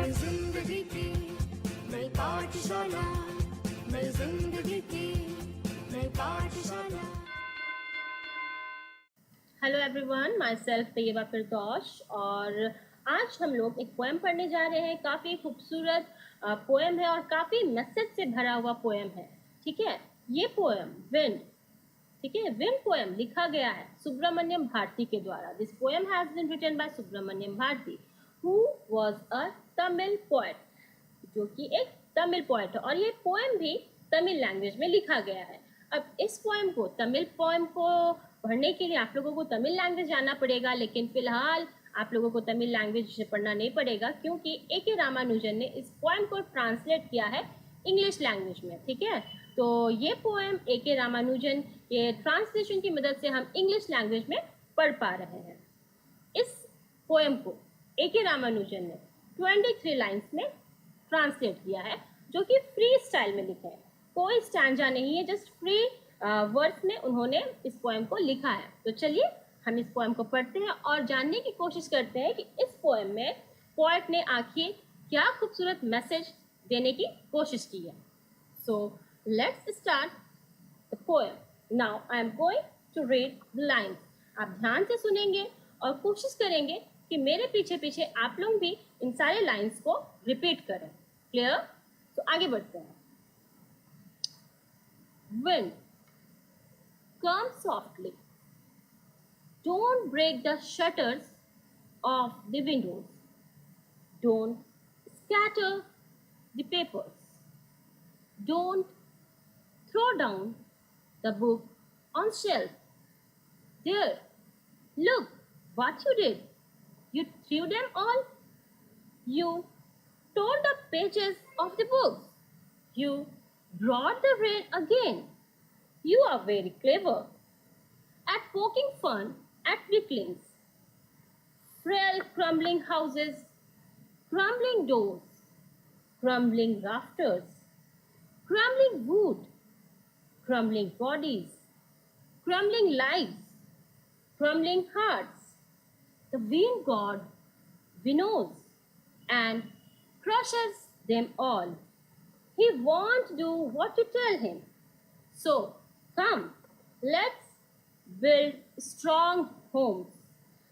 नई जिंदगी की नई पाठशाला, नई जिंदगी की नई पाठशाला। Hello everyone, myself Tayyaba Firdaus. और आज हम लोग एक पोएम पढ़ने जा रहे हैं। काफ़ी खूबसूरत पोएम है और काफ़ी मैसेज से भरा हुआ पोएम है। ठीक है, ये पोएम विंड, ठीक है, विंड पोएम लिखा गया है सुब्रमण्यम भारती के द्वारा। This poem has been written by Subramania Bharati, who was a Tamil poet, जो कि एक तमिल पोएट है। और ये पोएम भी तमिल लैंग्वेज में लिखा गया है। अब इस पोएम को, तमिल पोएम को पढ़ने के लिए आप लोगों को तमिल लैंग्वेज जानना पड़ेगा, लेकिन फिलहाल आप लोगों को तमिल लैंग्वेज पढ़ना नहीं पड़ेगा, क्योंकि ए.के. रामानुजन ने इस पोएम को ट्रांसलेट किया है इंग्लिश लैंग्वेज में। ठीक है, तो ये पोएम ए.के. रामानुजन के ट्रांसलेशन की मदद से हम इंग्लिश लैंग्वेज में पढ़ पा रहे हैं। इस पोएम को ए.के. रामानुजन ने 23 लाइन्स में ट्रांसलेट किया है, जो कि फ्री स्टाइल में लिखा है। कोई स्टैंजा नहीं है, जस्ट फ्री वर्ड्स में उन्होंने इस पोएम को लिखा है। तो चलिए हम इस पोएम को पढ़ते हैं और जानने की कोशिश करते हैं कि इस पोएम में पोएट ने आखिर क्या खूबसूरत मैसेज देने की कोशिश की है। So let's start the poem. Now I am going to read the lines. आप ध्यान से सुनेंगे और कोशिश करेंगे कि मेरे पीछे पीछे आप लोग भी इन सारे लाइन्स को रिपीट करें। क्लियर? तो आगे बढ़ते हैं। Wind, come softly. Don't break the shutters of the windows. Don't scatter the papers. Don't throw down the book on shelf. There, look what you did. You threw them all. You tore the pages of the books. You brought the rain again. You are very clever at poking fun at weaklings. Frail crumbling houses, crumbling doors, crumbling rafters, crumbling wood, crumbling bodies, crumbling lives, crumbling hearts. The wind god winnows and crushes them all. He won't do what you tell him. So, come, let's build strong homes.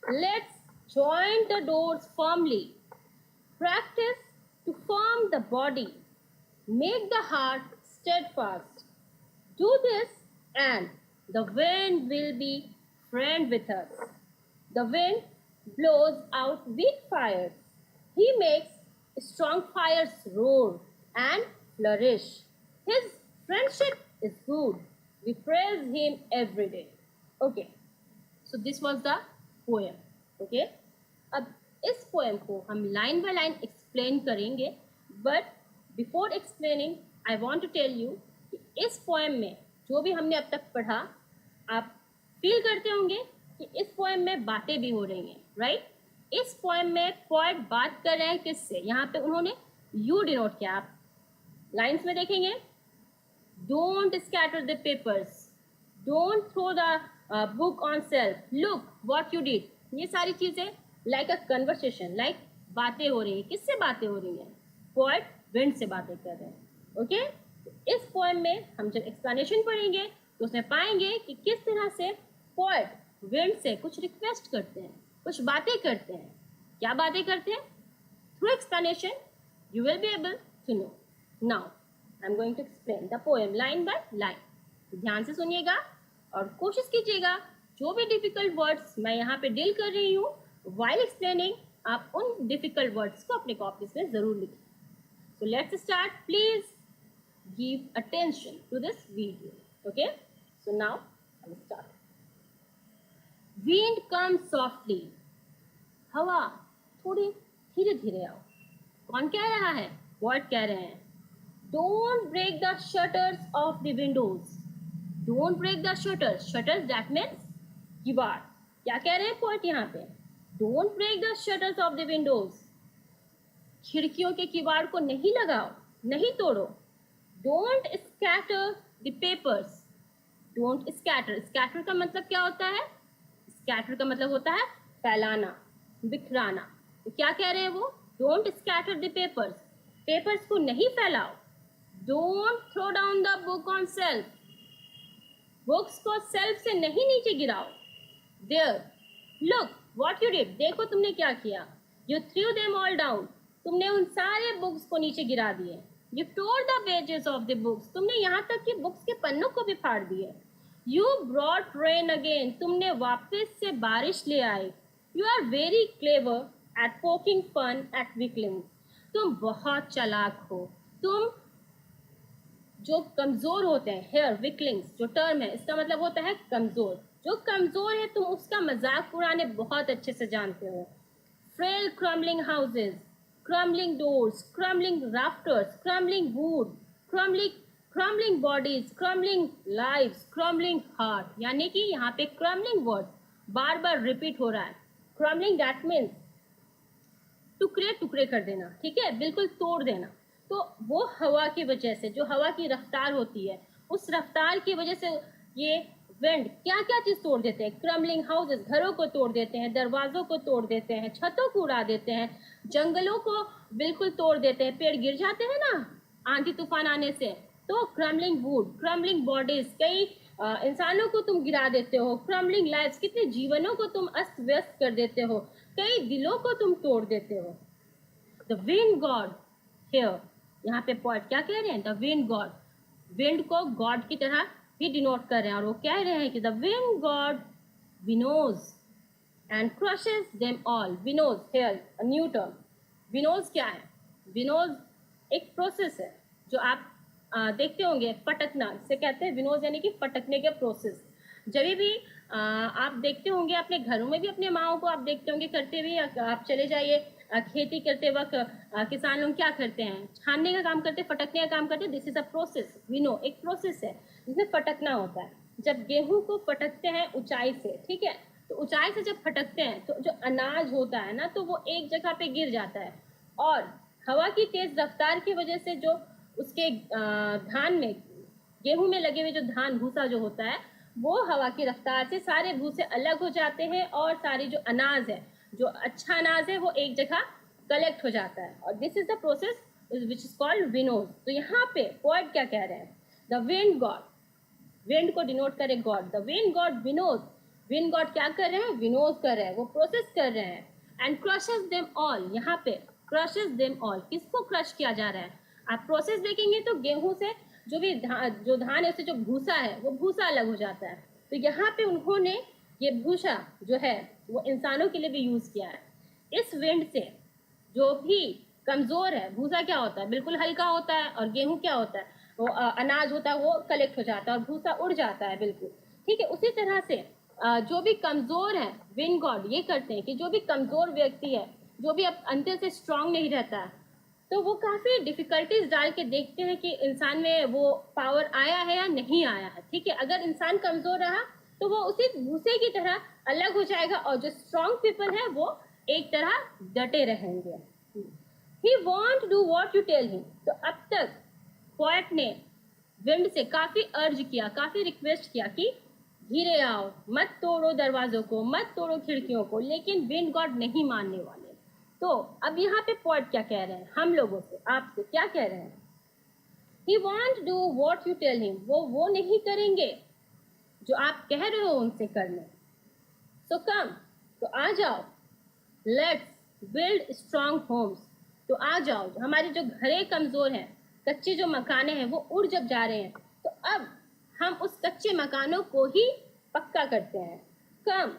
Let's join the doors firmly. Practice to form the body. Make the heart steadfast. Do this and the wind will be friend with us. The wind blows out weak fires. He makes strong fires roar and flourish. His friendship is good. We praise him every day. Okay. So this was the poem. Okay. अब इस poem को हम line by line explain करेंगे, but before explaining I want to tell you कि इस poem में जो भी हमने अब तक पढ़ा, आप फील करते होंगे कि इस पोएम में बातें भी हो रही हैं, राइट? इस पोएम में पोएट बात कर रहे हैं किससे? यहाँ पे उन्होंने यू डिनोट किया। आप लाइन्स में देखेंगे, don't scatter the papers, don't throw the book on shelf, look what you did. ये सारी चीज़ें लाइक अ कन्वर्सेशन, लाइक बातें हो रही हैं। किससे बातें हो रही हैं? पोएट विंड से बातें कर रहे हैं। ओके, इस पोएम में हम जब एक्सप्लेनेशन पढ़ेंगे तो उसमें पाएंगे कि किस तरह से पोएट विंड से कुछ रिक्वेस्ट करते हैं, कुछ बातें करते हैं। क्या बातें करते हैं? Through explanation you will be able to know. Now I am going to explain the poem line by line. ध्यान से सुनिएगा और कोशिश कीजिएगा जो भी डिफिकल्ट वर्ड्स मैं यहाँ पे डील कर रही हूँ, वाइल एक्सप्लेनिंग आप उन डिफिकल्ट वर्ड्स को अपने कॉपीज में जरूर लिखें। So let's start. Please give attention to this video. Okay, so now I will start. Wind come softly. हवा थोड़ी धीरे धीरे आओ। कौन कह रहा है? पोएट कह रहे हैं। Don't break the shutters of the windows. Don't break the shutters. Shutters that means किवाड़। क्या कह रहे हैं पोएट यहाँ पे? Don't break the shutters of the windows. खिड़कियों के किवाड़ को नहीं लगाओ, नहीं तोड़ो। Don't scatter the papers. Don't scatter. Scatter का मतलब क्या होता है? स्कैटर का मतलब होता है फैलाना, बिखराना। तो क्या कह रहे हैं वो? Don't scatter the papers, papers को नहीं फैलाओ। Don't throw down the book on shelf, books को सेल्फ से नहीं नीचे गिराओ। There, look what you did, देखो तुमने क्या किया। You threw them all down, तुमने उन सारे बुक्स को नीचे गिरा दिए। You tore the pages of the books, तुमने यहाँ तक कि बुक्स के पन्नों को भी फाड़ दिए। यू ब्रॉट रेन अगेन, तुमने वापस से बारिश ले आए। You are very clever at poking fun at weaklings, तुम बहुत चालाक हो। तुम जो कमज़ोर होते हैं, हेयर विकलिंग्स जो टर्म है इसका मतलब होता है कमज़ोर, जो कमज़ोर है तुम उसका मजाक उड़ाने बहुत अच्छे से जानते हो। Frail crumbling houses, crumbling doors, crumbling rafters, crumbling wood, crumbling bodies, crumbling lives, crumbling heart, यानी कि यहाँ पे क्रम्बलिंग वर्ड बार बार रिपीट हो रहा है। क्रम्बलिंग दैट मीन्स टुकड़े टुकड़े कर देना, ठीक है, बिल्कुल तोड़ देना। तो वो हवा की वजह से, जो हवा की रफ्तार होती है, उस रफ्तार की वजह से ये विंड क्या क्या चीज़ तोड़ देते हैं। क्रम्बलिंग हाउसेस, घरों को तोड़ देते हैं, दरवाज़ों को तोड़ देते हैं, छतों को उड़ा देते हैं, जंगलों को बिल्कुल तोड़ देते हैं, पेड़ गिर जाते हैं ना आंधी तूफान आने से। तो क्रम्बलिंग वुड, क्रम्बलिंग बॉडीज, कई इंसानों को तुम गिरा देते हो। क्रम्बलिंग लाइफ्स, कितने जीवनों को तुम अस्त व्यस्त कर देते हो, कई दिलों को तुम तोड़ देते हो। द विंड गॉड हियर, यहाँ पे पॉइंट क्या कह रहे हैं, द विंड गॉड, विंड को गॉड की तरह भी डिनोट कर रहे हैं और वो कह रहे हैं कि the wind god winnows and crushes them all. Winnows here new term, winnows क्या है, विनोज एक प्रोसेस है जो आप देखते होंगे, फटकना इसे कहते हैं विनोज, यानी कि फटकने के प्रोसेस। जब भी आप देखते होंगे अपने घरों में भी अपने माओ को आप देखते होंगे करते हुए। आप चले जाइए खेती करते वक्त किसान लोग क्या करते हैं, छानने का काम करते हैं, फटकने का काम करते हैं। दिस इज अ प्रोसेस, विनो एक प्रोसेस है जिसमें फटकना होता है। जब गेहूं को फटकते हैं ऊंचाई से, ठीक है, तो ऊंचाई से जब फटकते हैं तो जो अनाज होता है ना, तो वो एक जगह पे गिर जाता है और हवा की तेज रफ्तार की वजह से जो उसके धान में, गेहूं में लगे हुए जो धान भूसा जो होता है, वो हवा की रफ्तार से सारे भूसे अलग हो जाते हैं और सारी जो अनाज है, जो अच्छा अनाज है, वो एक जगह कलेक्ट हो जाता है। और this is the process which is called winnows. तो यहाँ पे पोएट क्या कह रहे हैं, द विंड गॉड, विंड को डिनोट करे god, the wind god winnows, wind god क्या कर रहे हैं, विनोज कर रहे हैं, वो प्रोसेस कर रहे हैं। एंड क्रशेस देम ऑल, यहाँ पे क्रशेस देम ऑल, किसको क्रश किया जा रहा है। आप प्रोसेस देखेंगे तो गेहूं से जो भी जो धान है उससे जो भूसा है वो भूसा अलग हो जाता है। तो यहाँ पे उन्होंने ये भूसा जो है वो इंसानों के लिए भी यूज़ किया है। इस विंड से जो भी कमज़ोर है, भूसा क्या होता है, बिल्कुल हल्का होता है, और गेहूं क्या होता है, वो अनाज होता है, वो कलेक्ट हो जाता है और भूसा उड़ जाता है, बिल्कुल ठीक है। उसी तरह से जो भी कमज़ोर है, विंड गॉड ये करते हैं कि जो भी कमज़ोर व्यक्ति है, जो भी अब अंदर से स्ट्रांग नहीं रहता है, तो वो काफ़ी डिफ़िकल्टीज डाल के देखते हैं कि इंसान में वो पावर आया है या नहीं आया है, ठीक है। अगर इंसान कमज़ोर रहा तो वो उसी भूसे की तरह अलग हो जाएगा और जो स्ट्रांग पीपल है वो एक तरह डटे रहेंगे। He won't do what you tell him. तो अब तक पोएट ने विंड से काफ़ी अर्ज किया, काफ़ी रिक्वेस्ट किया कि धीरे आओ, मत तोड़ो दरवाज़ों को, मत तोड़ो खिड़कियों को, लेकिन विंड गॉड नहीं मानने वाले। तो अब यहाँ पे पोएट क्या कह रहे हैं, हम लोगों से, आपसे क्या कह रहे हैं, he won't do what you tell him, वो नहीं करेंगे जो आप कह रहे हो उनसे करने। सो कम, तो आ जाओ, लेट्स बिल्ड स्ट्रॉन्ग होम्स, तो आ जाओ, हमारे जो घरें कमज़ोर हैं, कच्चे जो मकाने हैं वो उड़ जब जा रहे हैं, तो अब हम उस कच्चे मकानों को ही पक्का करते हैं। Come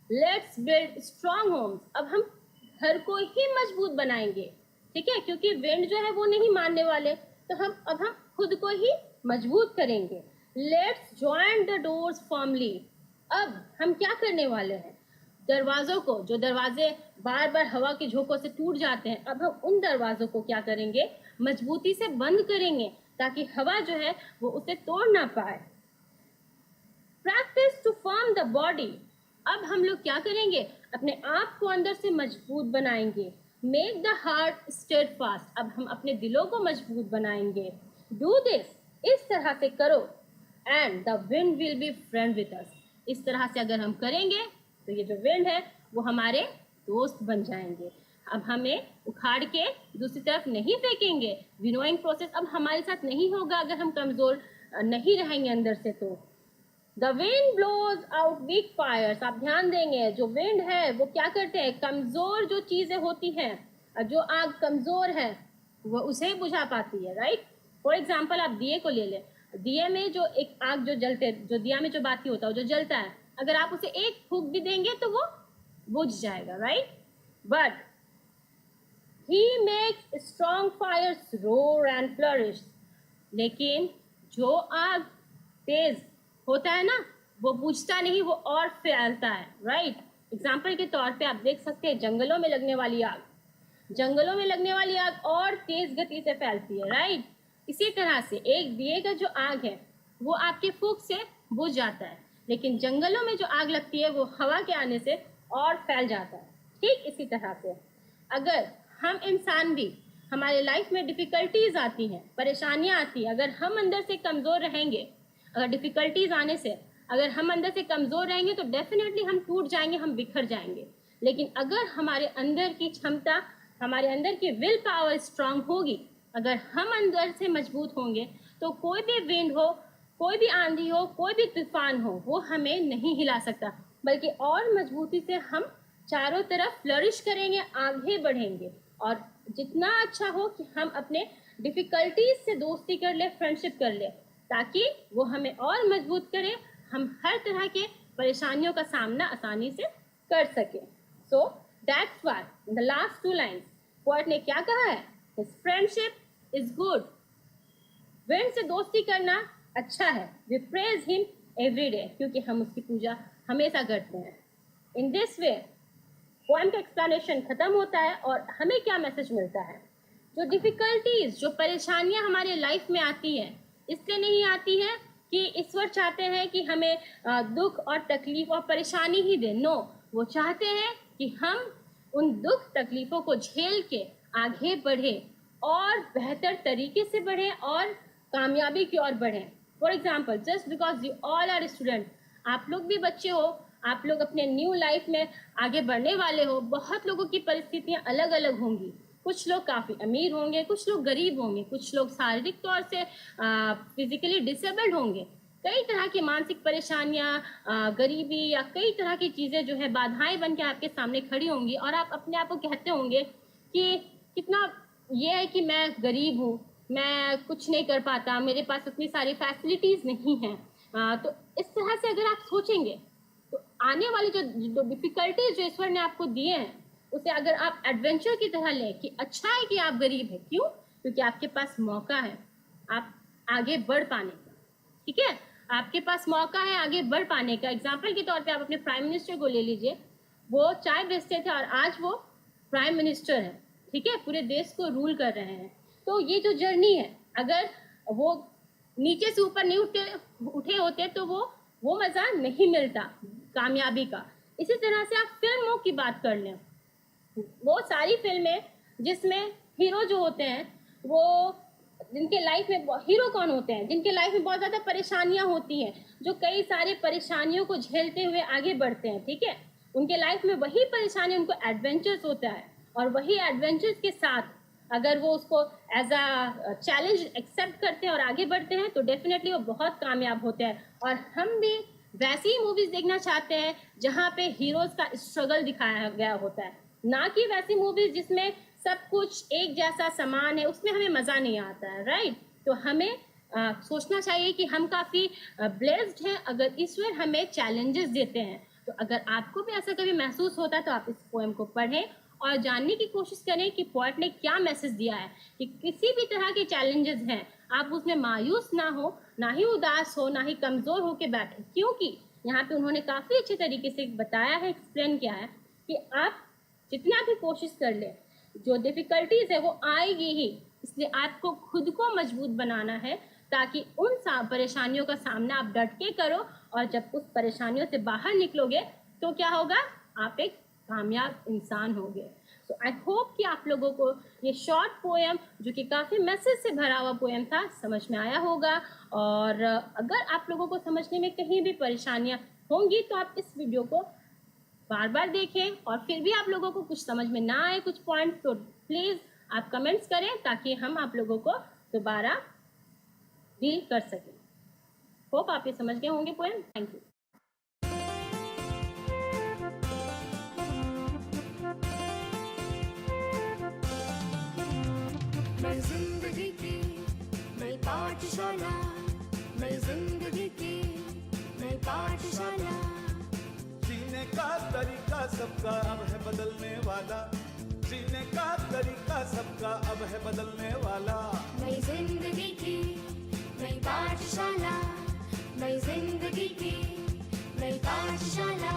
let's build strong homes, अब हम घर को ही मजबूत बनाएंगे, ठीक है, क्योंकि विंड जो है वो नहीं मानने वाले, तो अब हम खुद को ही मजबूत करेंगे। Let's join the doors firmly, अब हम क्या करने वाले हैं, दरवाज़ों को, जो दरवाजे बार बार हवा के झोंकों से टूट जाते हैं, अब हम उन दरवाज़ों को क्या करेंगे, मजबूती से बंद करेंगे ताकि हवा जो है वो उसे तोड़ ना पाए। Practice to firm the body, अब हम लोग क्या करेंगे, अपने आप को अंदर से मजबूत बनाएंगे। Make the heart steadfast, अब हम अपने दिलों को मजबूत बनाएंगे। डू दिस, इस तरह से करो, and the wind will be friend with us, इस तरह से अगर हम करेंगे तो ये जो विंड है वो हमारे दोस्त बन जाएंगे। अब हमें उखाड़ के दूसरी तरफ नहीं फेंकेंगे। विनोइंग प्रोसेस अब हमारे साथ नहीं होगा अगर हम कमज़ोर नहीं रहेंगे अंदर से। तो the wind blows out weak fires, आप ध्यान देंगे जो विंड है वो क्या करते हैं, कमज़ोर जो चीज़ें होती हैं, जो आग कमज़ोर है वो उसे बुझा पाती है, राइट। फॉर एग्जाम्पल आप दिए को ले लें, दिए में जो एक आग जो दिया में जो बाती होता है जो जलता है, अगर आप उसे एक फूंक भी देंगे तो वो बुझ जाएगा, right. But he makes strong fires roar and flourish, लेकिन जो आग तेज होता है ना वो बुझता नहीं, वो और फैलता है, राइट। एग्जाम्पल के तौर पे आप देख सकते हैं जंगलों में लगने वाली आग, जंगलों में लगने वाली आग और तेज गति से फैलती है, राइट। इसी तरह से एक दिए का जो आग है वो आपके फूंक से बुझ जाता है, लेकिन जंगलों में जो आग लगती है वो हवा के आने से और फैल जाता है। ठीक इसी तरह से अगर हम इंसान भी, हमारे लाइफ में डिफ़िकल्टीज आती हैं, परेशानियां आती हैं, अगर हम अंदर से कमज़ोर रहेंगे, अगर डिफ़िकल्टीज आने से अगर हम अंदर से कमज़ोर रहेंगे तो डेफिनेटली हम टूट जाएंगे, हम बिखर जाएंगे। लेकिन अगर हमारे अंदर की क्षमता, हमारे अंदर की विल पावर स्ट्रांग होगी, अगर हम अंदर से मजबूत होंगे तो कोई भी विंड हो, कोई भी आंधी हो, कोई भी तूफान हो, वो हमें नहीं हिला सकता, बल्कि और मजबूती से हम चारों तरफ फ्लरिश करेंगे, आगे बढ़ेंगे। और जितना अच्छा हो कि हम अपने डिफ़िकल्टीज से दोस्ती कर ले, फ्रेंडशिप कर ले, ताकि वो हमें और मजबूत करे, हम हर तरह के परेशानियों का सामना आसानी से कर सकें। So that's why in the last 2 lines poet ने क्या कहा है, his friendship is good, wind से दोस्ती करना अच्छा है, we praise him every day, क्योंकि हम उसकी पूजा हमेशा करते हैं। इन दिस वे पोएम का एक्सप्लेनेशन खत्म होता है और हमें क्या मैसेज मिलता है, जो डिफ़िकल्टीज, जो परेशानियां हमारे लाइफ में आती हैं, इसलिए नहीं आती है कि ईश्वर चाहते हैं कि हमें दुख और तकलीफ और परेशानी ही दें। नो, वो चाहते हैं कि हम उन दुख तकलीफ़ों को झेल के आगे बढ़ें और बेहतर तरीके से बढ़ें और कामयाबी की ओर बढ़ें। For example, just because you all are student, आप लोग भी बच्चे हो, आप लोग अपने न्यू लाइफ में आगे बढ़ने वाले हो। बहुत लोगों की परिस्थितियां अलग अलग होंगी, कुछ लोग काफ़ी अमीर होंगे, कुछ लोग गरीब होंगे, कुछ लोग शारीरिक तौर से फिजिकली डिसेबल्ड होंगे, कई तरह की मानसिक परेशानियां, गरीबी या कई तरह की चीज़ें जो है बाधाएं बन के आपके सामने खड़ी होंगी, और आप अपने आप को कहते होंगे कि कितना ये है कि मैं गरीब हूँ, मैं कुछ नहीं कर पाता, मेरे पास उतनी सारी फैसिलिटीज़ नहीं हैं। तो इस तरह से अगर आप सोचेंगे तो आने वाली जो डिफ़िकल्टीज जो ईश्वर ने आपको दिए हैं उसे अगर आप एडवेंचर की तरह लें कि अच्छा है कि आप गरीब हैं, क्यों, क्योंकि आपके पास मौका है आप आगे बढ़ पाने का। ठीक है, आपके पास मौका है आगे बढ़ पाने का। एग्जाम्पल के तौर पे आप अपने प्राइम मिनिस्टर को ले लीजिए, वो चाय बेचते थे और आज वो प्राइम मिनिस्टर है, ठीक है, पूरे देश को रूल कर रहे हैं। तो ये जो जर्नी है, अगर वो नीचे से ऊपर नहीं उठे होते तो वो मज़ा नहीं मिलता कामयाबी का। इसी तरह से आप फिल्मों की बात कर लें, वो सारी फिल्में जिसमें हीरो जो होते हैं, वो जिनके लाइफ में, हीरो कौन होते हैं, जिनके लाइफ में बहुत ज़्यादा परेशानियां होती हैं, जो कई सारी परेशानियों को झेलते हुए आगे बढ़ते हैं, ठीक है, उनके लाइफ में वही परेशानी उनको एडवेंचर्स होता है, और वही एडवेंचर्स के साथ अगर वो उसको एज अ चैलेंज एक्सेप्ट करते हैं और आगे बढ़ते हैं तो डेफिनेटली वो बहुत कामयाब होते हैं। और हम भी वैसी ही मूवीज़ देखना चाहते हैं जहाँ पे हीरोज़ का स्ट्रगल दिखाया गया होता है, ना कि वैसी मूवीज़ जिसमें सब कुछ एक जैसा समान है, उसमें हमें मज़ा नहीं आता है, राइट। तो हमें सोचना चाहिए कि हम काफ़ी ब्लेस्ड हैं अगर ईश्वर हमें चैलेंजेस देते हैं। तो अगर आपको भी ऐसा कभी महसूस होता है तो आप इस पोएम को पढ़ें और जानने की कोशिश करें कि पोएट ने क्या मैसेज दिया है, कि किसी भी तरह के चैलेंजेस हैं आप उसमें मायूस ना हो, ना ही उदास हो, ना ही कमज़ोर होकर बैठे, क्योंकि यहाँ पे उन्होंने काफ़ी अच्छे तरीके से बताया है, एक्सप्लेन किया है कि आप जितना भी कोशिश कर ले, जो डिफ़िकल्टीज़ है वो आएगी ही, इसलिए आपको खुद को मजबूत बनाना है ताकि उन परेशानियों का सामना आप डट के करो, और जब उस परेशानियों से बाहर निकलोगे तो क्या होगा, आप एक कामयाब इंसान होंगे। सो आई होप कि आप लोगों को ये शॉर्ट पोएम, जो कि काफ़ी मैसेज से भरा हुआ पोएम था, समझ में आया होगा। और अगर आप लोगों को समझने में कहीं भी परेशानियां होंगी तो आप इस वीडियो को बार बार देखें और फिर भी आप लोगों को कुछ समझ में ना आए कुछ पॉइंट, तो प्लीज़ आप कमेंट्स करें ताकि हम आप लोगों को दोबारा डील कर सकें। होप आप ये समझ गए होंगे पोएम। Thank you. नई जिंदगी की नई पाठशाला, नई जिंदगी की नई पाठशाला। जीने का तरीका सबका अब है बदलने वाला, जीने का तरीका सबका अब है बदलने वाला। नई जिंदगी की नई पाठशाला, नई जिंदगी की नई पाठशाला।